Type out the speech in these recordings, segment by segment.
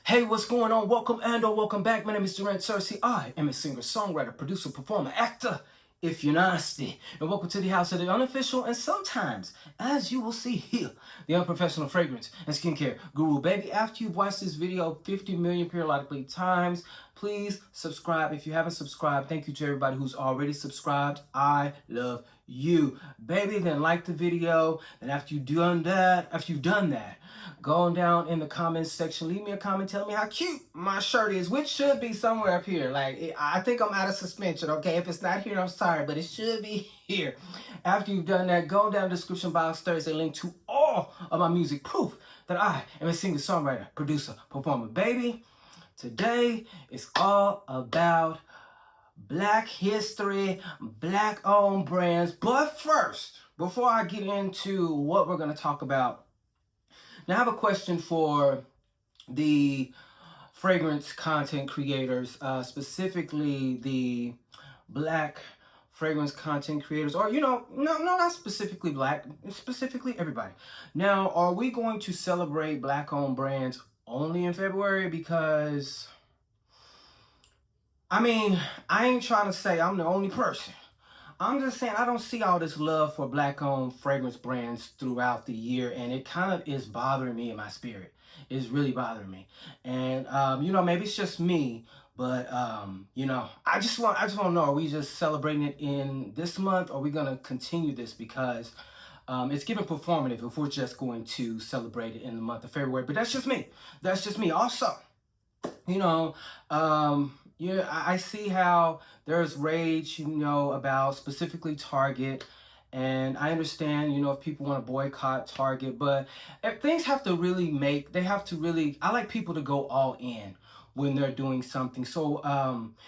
Hey, what's going on? Welcome or welcome back. My name is Durant Cersei. I am a singer, songwriter, producer, performer, actor, if you're nasty. And welcome to the house of the unofficial and sometimes, as you will see here, the unprofessional fragrance and skincare guru. Baby, after you've watched this video 50 million periodically times, please subscribe. If you haven't subscribed, thank you to everybody who's already subscribed. I love you. Baby, then like the video. And after you've done that, go on down in the comments section, leave me a comment, tell me how cute my shirt is, which should be somewhere up here. I think I'm out of suspension, okay? If it's not here, I'm sorry, but it should be here. After you've done that, go down in the description box. There's a link to all of my music, proof that I am a singer, songwriter, producer, performer. Baby, today is all about Black history, Black-owned brands. But first, before I get into what we're going to talk about, now I have a question for the fragrance content creators, specifically the Black fragrance content creators, or no, not specifically Black, specifically everybody. Now, are we going to celebrate Black-owned brands only in February? Because, I mean, I ain't trying to say I'm the only person. I'm just saying I don't see all this love for Black-owned fragrance brands throughout the year, and it kind of is bothering me in my spirit. It's really bothering me, and maybe it's just me, but I just want to know: are we just celebrating it in this month, or are we gonna continue this? Because it's giving performative if we're just going to celebrate it in the month of February. But that's just me. That's just me. Also, I see how there's rage, about specifically Target. And I understand, if people want to boycott Target, but things have to really I like people to go all in when they're doing something. So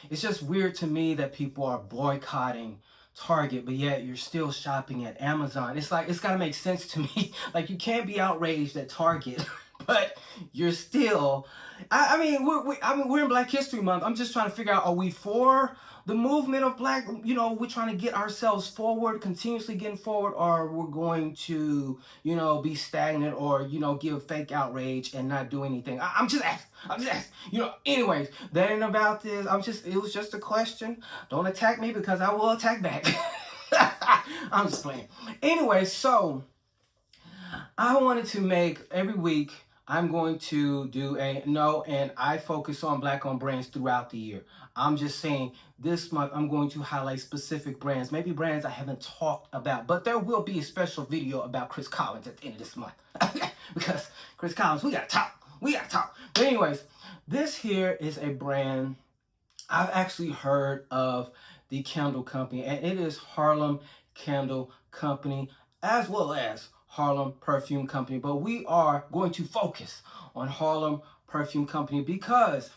it's just weird to me that people are boycotting Target, but yet you're still shopping at Amazon. It's like, it's got to make sense to me. Like, you can't be outraged at Target, but you're still, we're in Black History Month. I'm just trying to figure out, are we for the movement of Black, we're trying to get ourselves forward, continuously getting forward, or we're going to, be stagnant or, give fake outrage and not do anything. I'm just asking, anyways, that ain't about this. It was just a question. Don't attack me because I will attack back. I'm just playing. Anyway, so I wanted to make every week, I'm going to do and I focus on Black-owned brands throughout the year. I'm just saying this month I'm going to highlight specific brands, maybe brands I haven't talked about, but there will be a special video about Chris Collins at the end of this month. Because Chris Collins, we gotta talk. But anyways, this here is a brand I've actually heard of, the candle company, and it is Harlem Candle Company, as well as Harlem Perfume Company. But we are going to focus on Harlem Perfume Company because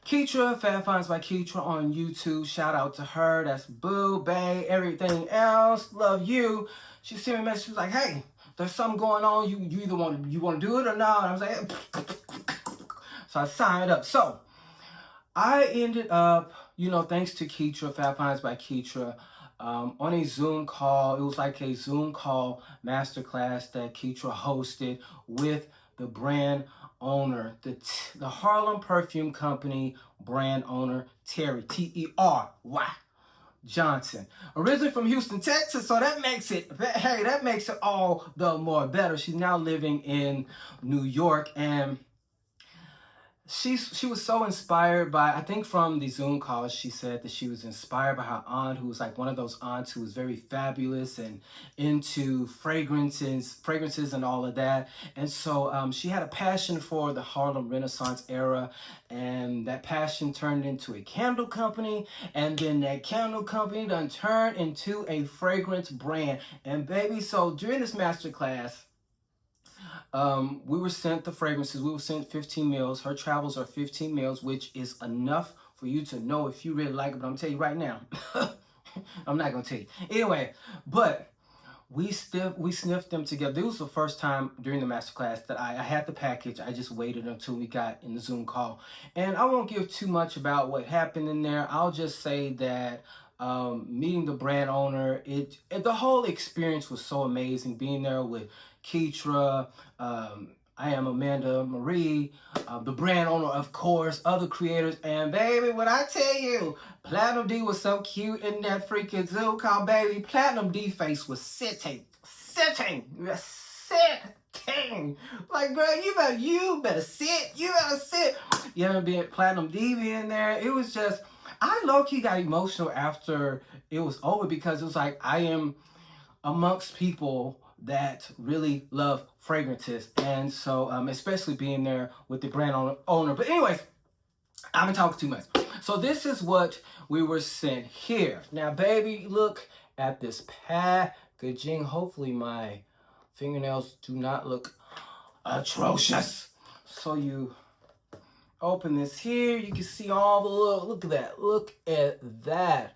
Keitra, Fab Finds by Keitra on YouTube. Shout out to her. That's Boo, Bae, everything else. Love you. She sent me a message. She was like, hey, there's something going on. You either want to do it or not. And I was like, so I signed up. So I ended up, thanks to Keitra, Fab Finds by Keitra, on a Zoom call. It was like a Zoom call masterclass that Keitra hosted with the brand owner, the Harlem Perfume Company brand owner, Teri, T-E-R-Y Johnson. Originally from Houston, Texas, so that makes it all the more better. She's now living in New York, and she was so inspired by, I think from the Zoom call, she said that she was inspired by her aunt, who was like one of those aunts who was very fabulous and into fragrances and all of that. And so she had a passion for the Harlem Renaissance era, and that passion turned into a candle company, and then that candle company done turned into a fragrance brand. And baby, so during this masterclass, we were sent the fragrances. We were sent 15 mils. Her travels are 15 mils, which is enough for you to know if you really like it. But I'm going to tell you right now, I'm not going to tell you. Anyway, but we sniffed them together. This was the first time during the masterclass that I had the package. I just waited until we got in the Zoom call. And I won't give too much about what happened in there. I'll just say that meeting the brand owner, the whole experience was so amazing. Being there with Keitra, I am Amanda Marie, the brand owner, of course, other creators. And baby, when I tell you, Platinum D was so cute in that freaking Zoom call, baby. Platinum D face was sitting. Like, girl, you better sit. You better sit. You know, being Platinum D being there. It was just, I low-key got emotional after it was over because it was like, I am amongst people that really love fragrances, and so especially being there with the brand owner. But anyways, I've been talking too much. So this is what we were sent here. Now, baby, look at this packaging. Hopefully my fingernails do not look atrocious. So you open this here. You can see all the look at that. Look at that.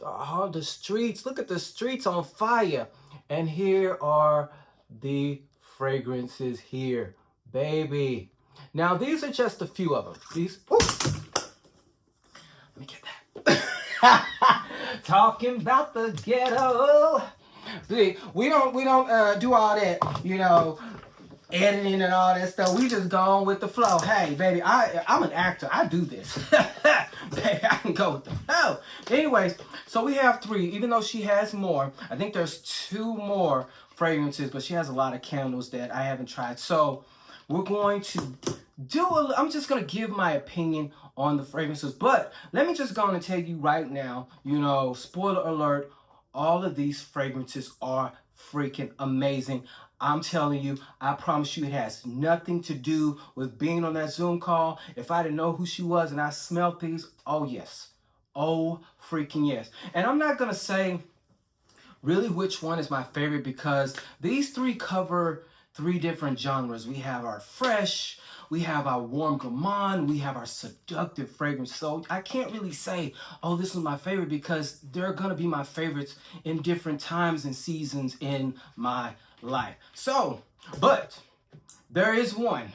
All the streets. Look at the streets on fire. And here are the fragrances here, baby. Now, these are just a few of them. These, let me get that. Talking about the ghetto. We don't do all that, you know, editing and all that stuff. We just go on with the flow. Hey, baby, I'm an actor. I do this. Baby, I can go with the flow. Anyways, so we have 3. Even though she has more, I think there's 2 more fragrances, but she has a lot of candles that I haven't tried. So we're going to I'm just going to give my opinion on the fragrances. But let me just go on and tell you right now, you know, spoiler alert, all of these fragrances are freaking amazing. I'm telling you, I promise you, it has nothing to do with being on that Zoom call. If I didn't know who she was and I smelled these, oh yes. Oh freaking yes. And I'm not going to say really which one is my favorite because these 3 cover 3 different genres. We have our fresh, we have our warm gourmand, we have our seductive fragrance. So I can't really say, oh, this is my favorite because they're going to be my favorites in different times and seasons in my life. So, but there is one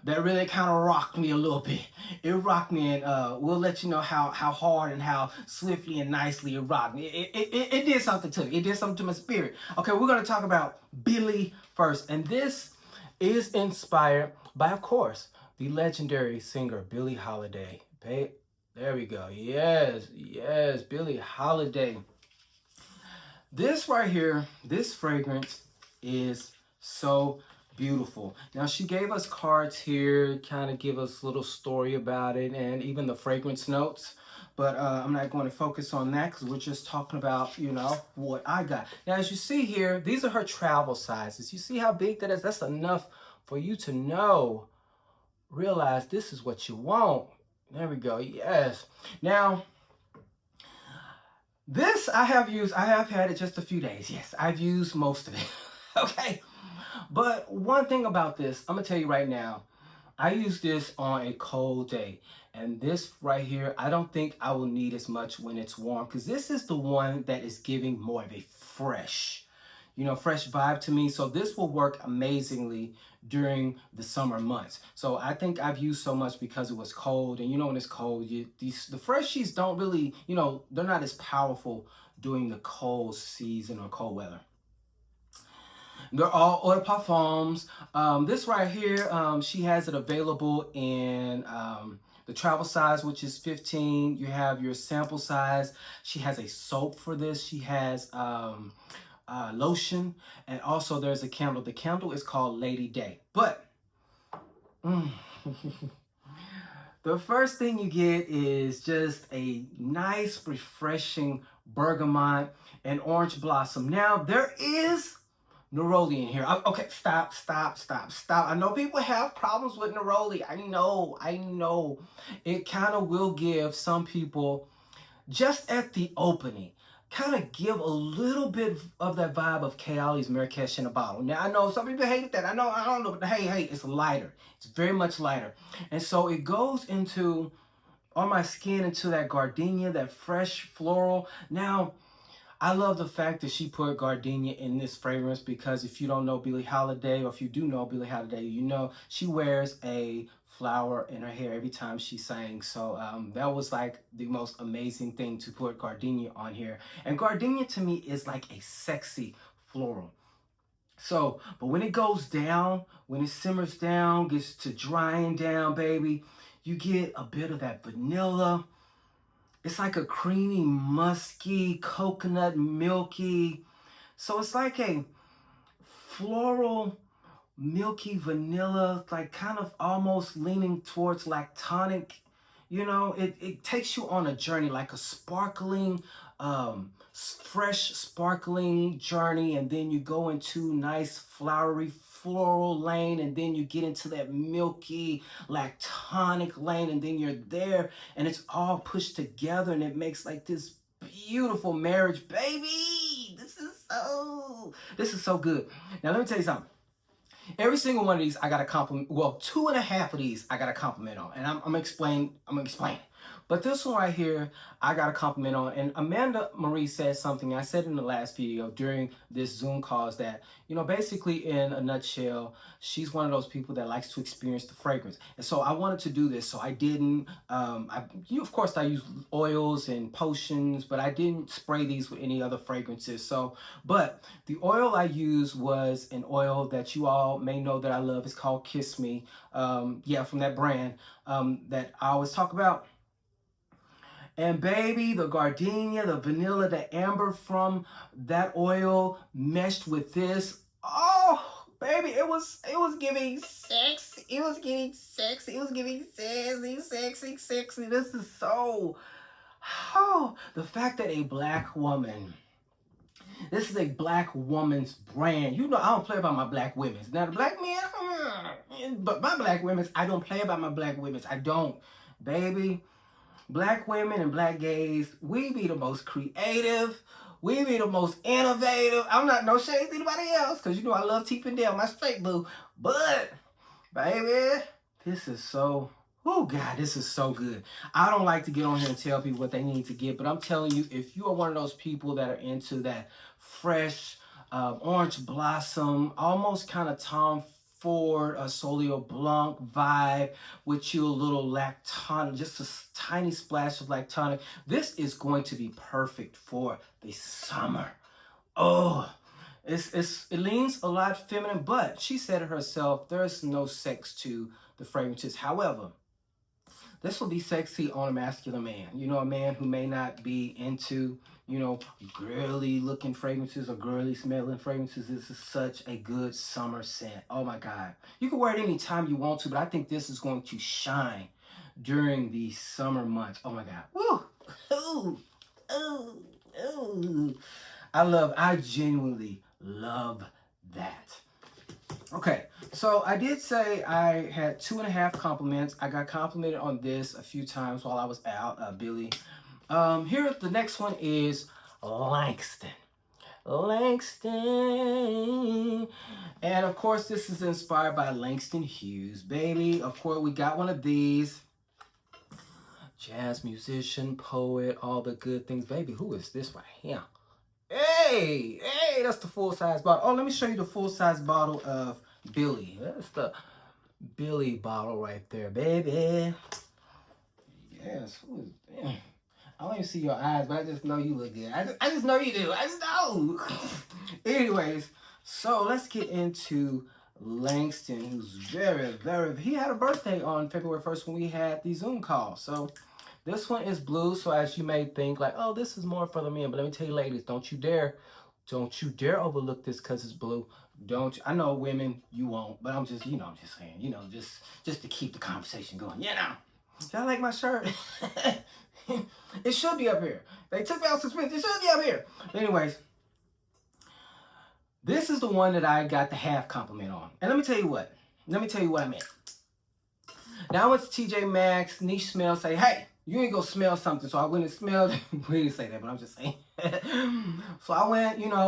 that really kind of rocked me a little bit. It rocked me, and we'll let you know how hard and how swiftly and nicely it rocked me. It did something to me. It did something to my spirit. Okay, we're going to talk about Billie first, and this is inspired by, of course, the legendary singer Billie Holiday. There we go. Yes, Billie Holiday. This right here, this fragrance is so beautiful. Now, she gave us cards here, kind of give us a little story about it, and even the fragrance notes. But I'm not going to focus on that because we're just talking about, you know, what I got. Now, as you see here, these are her travel sizes. You see how big that is? That's enough for you to know, realize this is what you want. There we go. Yes. Now, this I have had it just a few days. Yes, I've used most of it. Okay. But one thing about this, I'm going to tell you right now, I use this on a cold day. And this right here, I don't think I will need as much when it's warm because this is the one that is giving more of a fresh, you know, fresh vibe to me. So this will work amazingly during the summer months. So I think I've used so much because it was cold. And you know, when it's cold, the freshies don't really, you know, they're not as powerful during the cold season or cold weather. They're all eau de parfums. This right here, she has it available in the travel size, which is 15. You have your sample size. She has a soap for this. She has lotion, and also there's a candle. The candle is called Lady Day. But the first thing you get is just a nice, refreshing bergamot and orange blossom. Now, there is neroli in here. Okay, stop. I know people have problems with neroli. I know. It kind of will give some people, just at the opening, kind of give a little bit of that vibe of Kayali's Marrakesh in a bottle. Now, I know some people hated that. I don't know, but hey, it's lighter. It's very much lighter. And so it goes into, on my skin, into that gardenia, that fresh floral. Now, I love the fact that she put gardenia in this fragrance because if you don't know Billie Holiday, or if you do know Billie Holiday, you know she wears a flower in her hair every time she sings. So that was like the most amazing thing to put gardenia on here. And gardenia to me is like a sexy floral. So, but when it goes down, when it simmers down, gets to drying down, baby, you get a bit of that vanilla. It's like a creamy, musky, coconut, milky. So it's like a floral, milky vanilla, like kind of almost leaning towards lactonic. You know, it takes you on a journey, like a sparkling, fresh, sparkling journey, and then you go into nice, flowery, floral lane, and then you get into that milky, lactonic lane, and then you're there, and it's all pushed together, and it makes like this beautiful marriage, baby. This is so good. Now let me tell you something. Every single one of these I got a compliment. Well, 2.5 of these I got a compliment on, and I'm gonna explain. But this one right here, I got a compliment on. And Amanda Marie said something I said in the last video during this Zoom call, is that, you know, basically in a nutshell, she's one of those people that likes to experience the fragrance. And so I wanted to do this. So I didn't, of course, I use oils and potions, but I didn't spray these with any other fragrances. So, but the oil I used was an oil that you all may know that I love. It's called Kiss Me. Yeah, from that brand that I always talk about. And baby, the gardenia, the vanilla, the amber from that oil meshed with this. Oh, baby, it was giving sex. It was giving sexy. It was giving sexy. This is so, oh, the fact that a black woman, this is a black woman's brand. You know, I don't play about my black women's. Now, the black men, but my black women's, I don't play about my black women's. I don't, baby. Black women and black gays, we be the most creative. We be the most innovative. I'm not no shade to anybody else, because you know I love Teep and Dale, my straight boo. But, baby, this is so, oh God, this is so good. I don't like to get on here and tell people what they need to get, but I'm telling you, if you are one of those people that are into that fresh, orange blossom, almost kind of Tom Ford, a Solio Blanc vibe with you a little lactonic, just a tiny splash of lactonic. This is going to be perfect for the summer. Oh, it leans a lot feminine, but she said it herself, there's no sex to the fragrances. However, this will be sexy on a masculine man. You know, a man who may not be into, you know, girly looking fragrances or girly smelling fragrances. This is such a good summer scent. Oh my God. You can wear it any time you want to, but I think this is going to shine during the summer months. Oh my God. Woo! Ooh! Ooh! Ooh! I genuinely love that. Okay, so I did say I had 2.5 compliments. I got complimented on this a few times while I was out, Billie. Here, the next one is Langston. Langston. And of course, this is inspired by Langston Hughes, baby. Of course, we got one of these. Jazz musician, poet, all the good things. Baby, who is this right here? Hey, that's the full-size bottle. Oh, let me show you the full-size bottle of Billie. That's the Billie bottle right there, baby. Yes, who is that? I don't even see your eyes, but I just know you look good. I just know you do. I just know. Anyways, so let's get into Langston, who's very, he had a birthday on February 1st when we had the Zoom call. So this one is blue, so as you may think, like, oh, this is more for the men. But let me tell you, ladies, don't you dare overlook this because it's blue. I know women, you won't, but I'm just, you know, I'm just saying, you know, just to keep the conversation going. You know, y'all like my shirt? It should be up here. They took me out suspense. It should be up here. Anyways, this is the one that I got the half compliment on. And let me tell you what I meant. Now I went to TJ Maxx, niche smell, say, hey, you ain't gonna smell something. So I went and smelled. We didn't say that, but I'm just saying. So I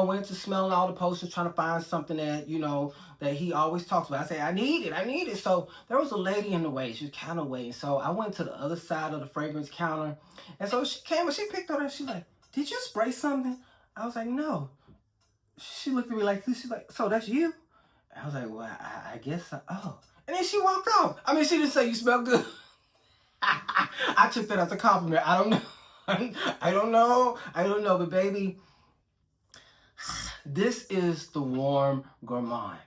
went to smelling all the posters, trying to find something that, you know, that he always talks about. I say, I need it. So there was a lady in the way. She was kind of waiting. So I went to the other side of the fragrance counter. And so she came and she picked up and she's like, did you spray something? I was like, no. She looked at me like this. She's like, so that's you? I was like, well, I guess so. Oh. And then she walked off. I mean, she didn't say you smell good. I took that as a compliment. I don't know. I don't know. But baby, This is the Warm Gourmand.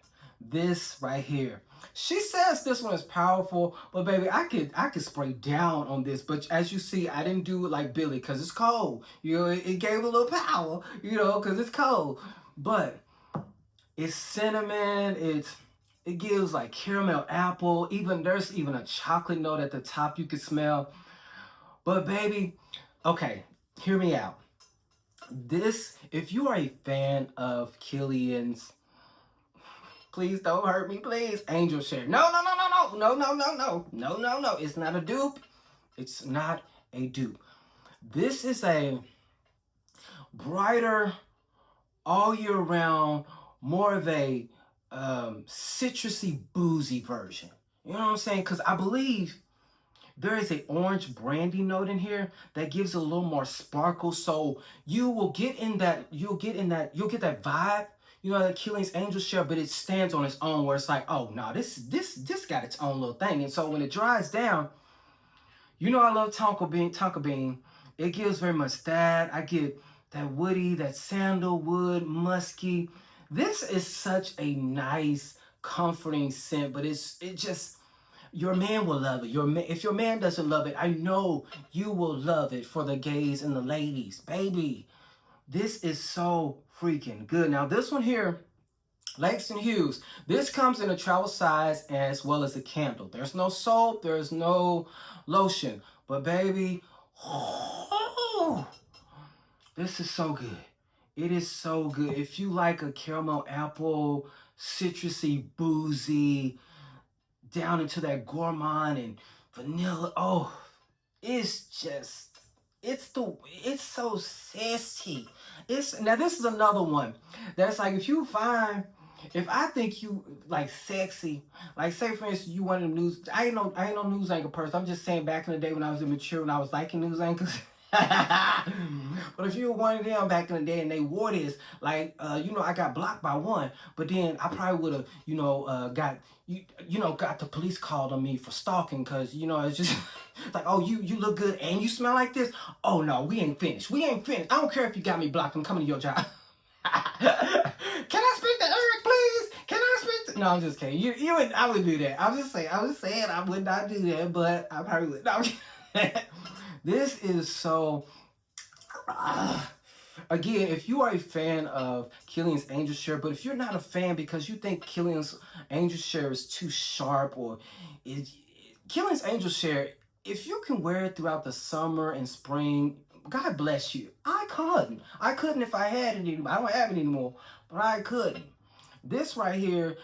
This right here. She says this one is powerful, but baby, I could spray down on this. But as you see, I didn't do it like Billie because it's cold. You know, it gave a little power, you know, because it's cold. But it's cinnamon, it gives like caramel apple, there's even a chocolate note at the top you can smell. But baby, okay, hear me out. This, if you are a fan of Kilian's, please don't hurt me, please. Angel Share. No. It's not a dupe. It's not a dupe. This is a brighter, all year round, more of a citrusy, boozy version. You know what I'm saying? Because I believe there is an orange brandy note in here that gives a little more sparkle. So you will get in that, you'll get that vibe, you know, that Kilian's Angel Share, but it stands on its own where it's like, oh no, this got its own little thing. And so when it dries down, you know I love tonka bean. It gives very much that. I get that woody, that sandalwood, musky. This is such a nice, comforting scent, but it just, your man will love it. If your man doesn't love it, I know you will love it for the gays and the ladies. Baby, this is so freaking good. Now, this one here, Langston Hughes, this comes in a travel size as well as a candle. There's no soap, there's no lotion. But baby, oh, this is so good. It is so good. If you like a caramel apple, citrusy, boozy, down into that gourmand and vanilla. Oh, it's just, it's so sassy. Now this is another one that's like, if I think you like sexy, like say for instance you wanted news. I ain't no news anchor person. I'm just saying back in the day when I was immature and I was liking news anchors. But if you were one of them back in the day and they wore this, like, you know, I got blocked by one, but then I probably would have, you know, got the police called on me for stalking, because, you know, it's just like, oh, you look good and you smell like this. Oh no, we ain't finished. I don't care if you got me blocked. I'm coming to your job. Can I speak to Eric, please? Can I speak to... No, I'm just kidding. I would do that. I was just saying I would not do that, but I probably would. No, this is so... Again, if you are a fan of Kilian's Angel Share, but if you're not a fan because you think Kilian's Angel Share is too sharp, or Kilian's Angel Share, if you can wear it throughout the summer and spring, God bless you. I couldn't if I had it anymore. I don't have it anymore, but I couldn't. This right here,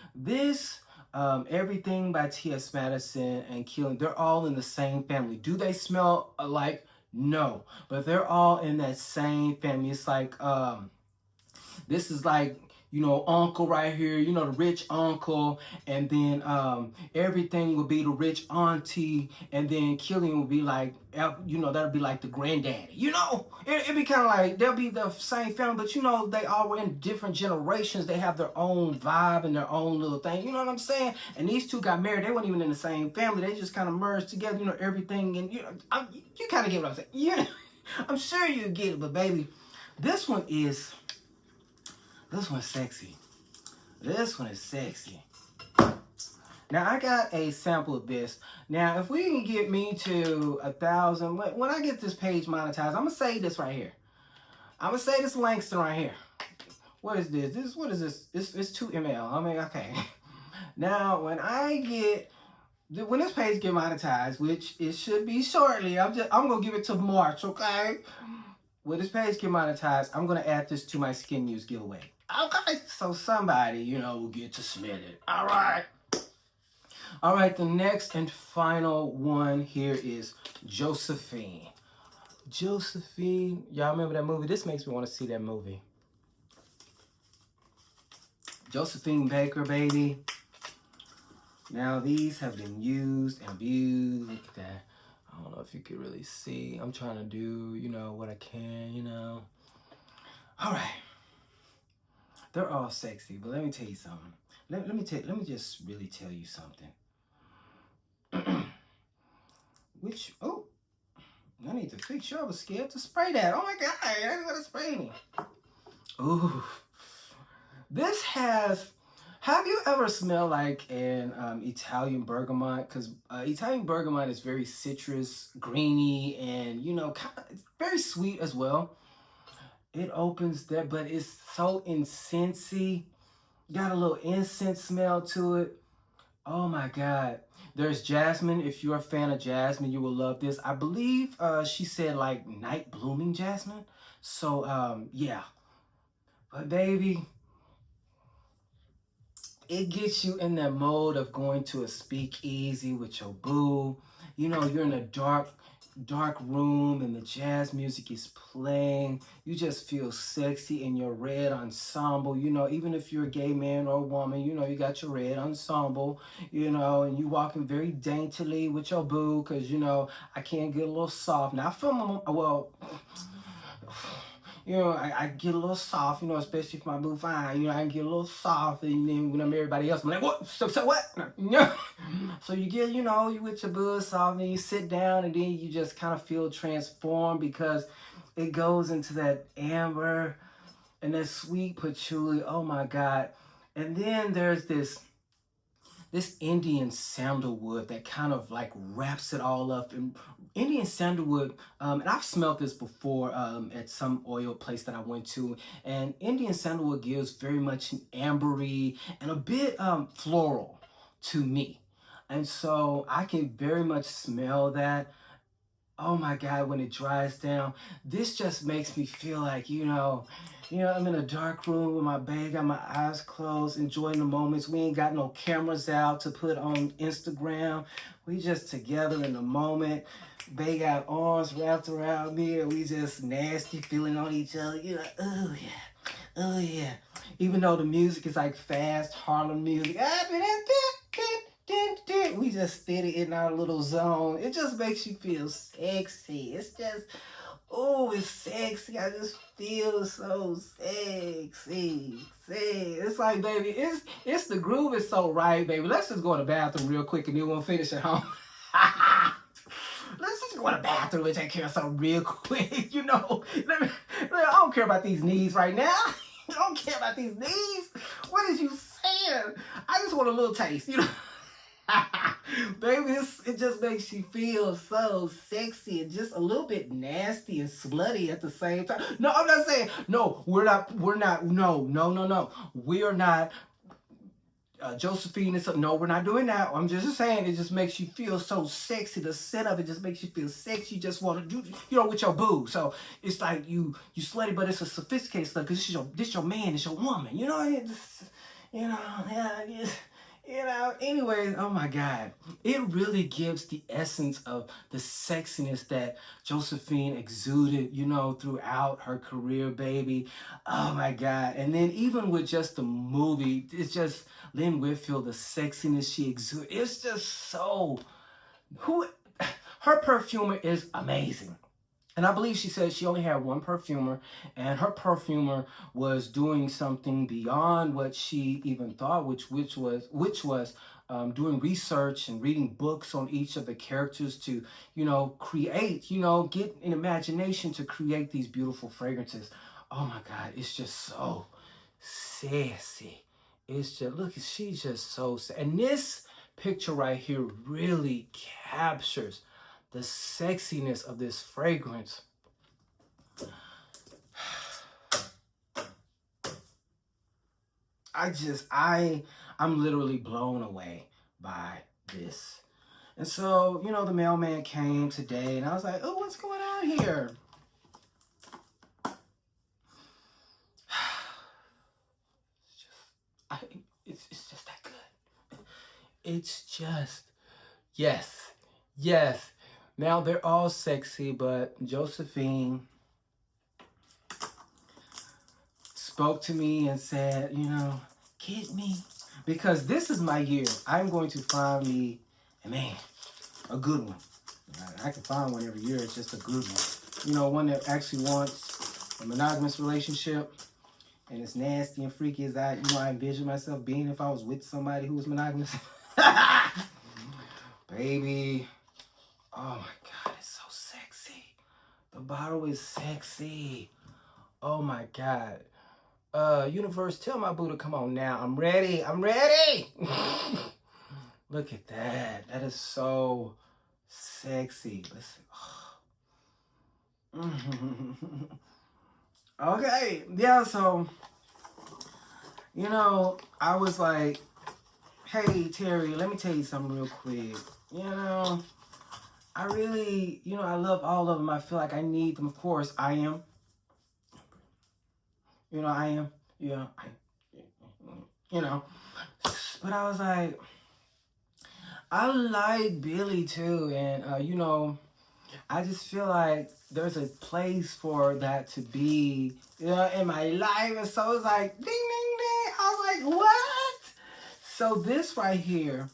Everything by T.S. Madison and Kilian, they're all in the same family. Do they smell alike? No, but they're all in that same family. It's like, this is like, you know, uncle right here, you know, the rich uncle, and then everything will be the rich auntie, and then Kilian will be like, you know, that'll be like the granddaddy. You know, it'd be kind of like, they'll be the same family, but you know, they all were in different generations. They have their own vibe and their own little thing. You know what I'm saying? And these two got married. They weren't even in the same family. They just kind of merged together, you know, everything. And, you know, you kind of get what I'm saying. Yeah, I'm sure you get it, but baby, this one's sexy. This one is sexy. Now, I got a sample of this. Now, if we can get me to 1,000, when I get this page monetized, I'm going to say this right here. I'm going to say this Langston right here. What is this? What is this? It's 2 ml. I mean, okay. Now, when this page get monetized, which it should be shortly, I'm going to give it to March, okay? When this page get monetized, I'm going to add this to my SKNMUSE giveaway. Okay, so somebody, you know, will get to smell it. All right. All right, the next and final one here is Josephine. Josephine, y'all remember that movie? This makes me want to see that movie. Josephine Baker, baby. Now, these have been used and abused. Look at that. I don't know if you could really see. I'm trying to do, you know, what I can, you know. All right. They're all sexy, but let me tell you something. Let me just really tell you something. I need to fix you. I was scared to spray that. Oh my God, I didn't want to spray me. Ooh. This has, have you ever smelled like an Italian bergamot? Because Italian bergamot is very citrus, greeny, and you know, kind of very sweet as well. It opens there, but it's so incensey. Got a little incense smell to it. Oh my God. There's jasmine. If you're a fan of jasmine, you will love this. I believe she said like night blooming jasmine. So yeah. But baby, it gets you in that mode of going to a speakeasy with your boo. You know, you're in a dark room and the jazz music is playing. You just feel sexy in your red ensemble. You know, even if you're a gay man or a woman, you know, you got your red ensemble, you know, and you walking very daintily with your boo because, you know, I can't get a little soft. Now, I feel, well, you know, I get a little soft, you know, especially if my boo fine. You know, I can get a little soft, and then when I'm everybody else, I'm like, what? So what? You know? So you get, you know, you with your boo soft, and you sit down, and then you just kind of feel transformed because it goes into that amber and that sweet patchouli. Oh my God. And then there's this Indian sandalwood that kind of like wraps it all up. And Indian sandalwood, and I've smelled this before at some oil place that I went to. And Indian sandalwood gives very much an ambery and a bit floral to me. And so I can very much smell that. Oh my God, when it dries down, this just makes me feel like, I'm in a dark room with my bag, got my eyes closed, enjoying the moments. We ain't got no cameras out to put on Instagram. We just together in the moment. They got arms wrapped around me and we just nasty feeling on each other. You're like, oh yeah, oh yeah. Even though the music is like fast Harlem music. We just steady in our little zone. It just makes you feel sexy. It's just, oh, it's sexy. I just feel so sexy. It's like, baby, it's the groove is so right, baby. Let's just go to the bathroom real quick and then we'll finish at home. Let's just go to the bathroom and take care of something real quick. I don't care about these knees right now. I don't care about these knees. What is you saying? I just want a little taste, Baby, it just makes you feel so sexy and just a little bit nasty and slutty at the same time. No, I'm not saying, no, we're not, no. We are not, Josephine is, no, we're not doing that. I'm just saying it just makes you feel so sexy. The setup, it just makes you feel sexy. You just want to do, with your boo. So it's like you slutty, but it's a sophisticated stuff because this your man, it's your woman. Anyways, oh my God. It really gives the essence of the sexiness that Josephine exuded, throughout her career, baby. Oh my God. And then even with just the movie, it's just Lynn Whitfield, the sexiness she exuded. It's just so, her perfumer is amazing. And I believe she said she only had one perfumer, and her perfumer was doing something beyond what she even thought, which was doing research and reading books on each of the characters to, create, get an imagination to create these beautiful fragrances. Oh my God, it's just so sassy. It's just, look, she's just so, and this picture right here really captures the sexiness of this fragrance. I'm literally blown away by this. And so, the mailman came today and I was like, oh, what's going on here? It's just that good. It's just, yes. Now they're all sexy, but Josephine spoke to me and said, get me. Because this is my year. I'm going to find me, a good one. I can find one every year. It's just a good one. One that actually wants a monogamous relationship and it's nasty and freaky as I envision myself being if I was with somebody who was monogamous. Baby. Oh my God, it's so sexy. The bottle is sexy. Oh my God. Universe, tell my boo to come on now. I'm ready. I'm ready. Look at that. That is so sexy. Listen. Okay. Yeah, so, you know, I was like, hey, Teri, let me tell you something real quick. You know, I really, you know, I love all of them. I feel like I need them. Of course, I am. You know, I am. Yeah, you know. But I was like, I like Billie too. And, you know, I just feel like there's a place for that to be, you know, in my life. And so it's like, ding, ding, ding. I was like, what? So this right here,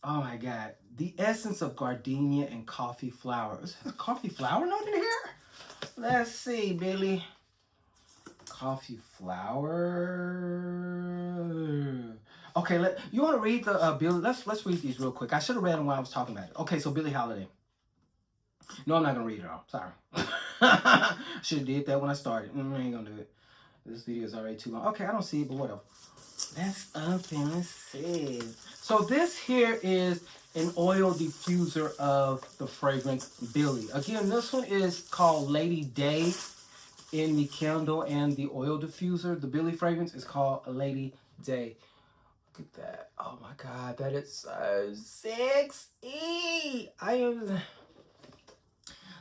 oh my God, the essence of gardenia and coffee flower. Is there a coffee flower note in here? Let's see, Billie. Coffee flower. Okay, you want to read the Billie? Let's read these real quick. I should have read them while I was talking about it. Okay, so Billie Holiday. No, I'm not gonna read it all. Sorry. Should have did that when I started. I ain't gonna do it. This video is already too long. Okay, I don't see it, but whatever. Let's open and see. So this here is an oil diffuser of the fragrance Billie. Again, this one is called Lady Day in the candle, and the oil diffuser, the Billie fragrance, is called Lady Day. Look at that. Oh my God, that is so sexy.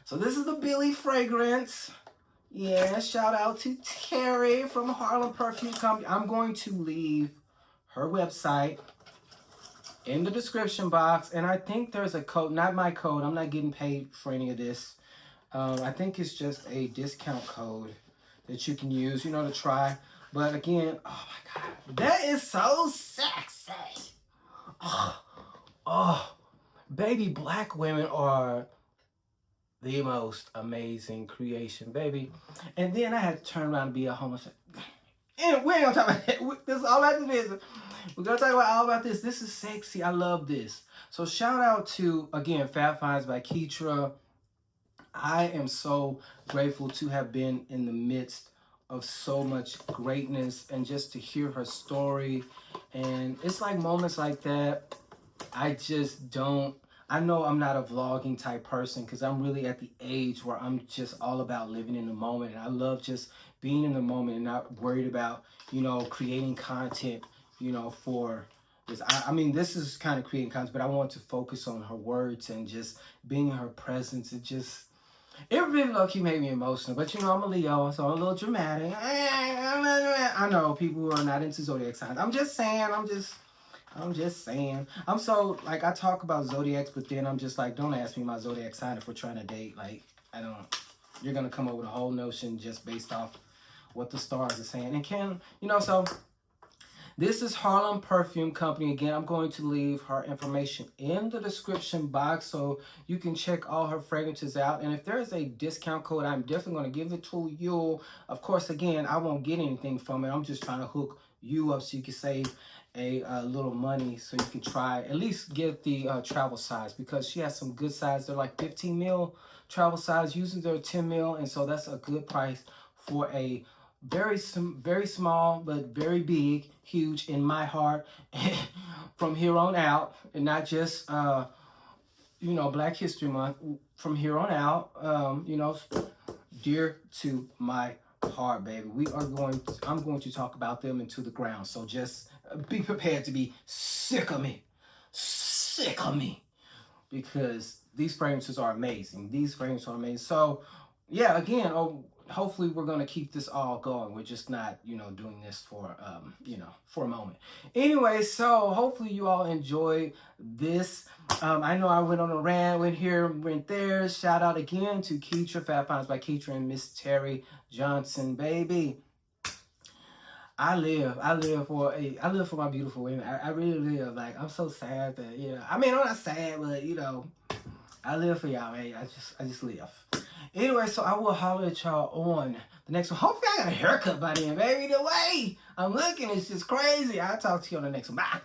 So this is the Billie fragrance. Yeah, shout out to Teri from Harlem Perfume Co. I'm going to leave her website in the description box. And I think there's a code, not my code. I'm not getting paid for any of this. I think it's just a discount code that you can use, you know, to try. But again, oh my God, that is so sexy. Oh, baby, black women are the most amazing creation, baby. And then I had to turn around and be a homosexual. And we ain't gonna talk about that. This is all about the business. We're gonna talk about all about this. This is sexy. I love this. So shout out to, again, Fab Finds by Keitra. I am so grateful to have been in the midst of so much greatness and just to hear her story. And it's like moments like that, I just don't, I know I'm not a vlogging type person because I'm really at the age where I'm just all about living in the moment. And I love just being in the moment and not worried about, you know, creating content, you know, for this. I mean, this is kind of creating content, but I want to focus on her words and just being in her presence. It really low-key made me emotional. But, you know, I'm a Leo, so I'm a little dramatic. I know people who are not into zodiac signs. I'm just saying. I'm so, like, I talk about zodiacs, but then I'm just like, don't ask me my zodiac sign if we're trying to date. Like, you're going to come up with a whole notion just based off what the stars are saying. And you know, so this is Harlem Perfume Company. Again, I'm going to leave her information in the description box so you can check all her fragrances out. And if there is a discount code, I'm definitely going to give it to you. Of course, again, I won't get anything from it. I'm just trying to hook you up so you can save a little money so you can try, at least get the travel size, because she has some good size. They're like 15 mil travel size. Usually they're 10 mil, and so that's a good price for a very small but very big, huge in my heart from here on out. And not just you know, Black History Month, from here on out, you know, dear to my heart, baby. I'm going to talk about them into the ground. So just be prepared to be sick of me, because these fragrances are amazing. So yeah, again, hopefully we're going to keep this all going. We're just not, you know, doing this for, you know, for a moment. Anyway, so hopefully you all enjoyed this. I know I went on a rant, went here, went there. Shout out again to Keitra, Fab Finds by Keitra, and Miss Teri Johnson, baby. I live for my beautiful women. I really live. Like, I'm so sad that, you know, I mean, I'm not sad, but, you know, I live for y'all, man. I just live. Anyway, so I will holler at y'all on the next one. Hopefully I got a haircut by then, baby. The way I'm looking is just crazy. I'll talk to you on the next one. Bye.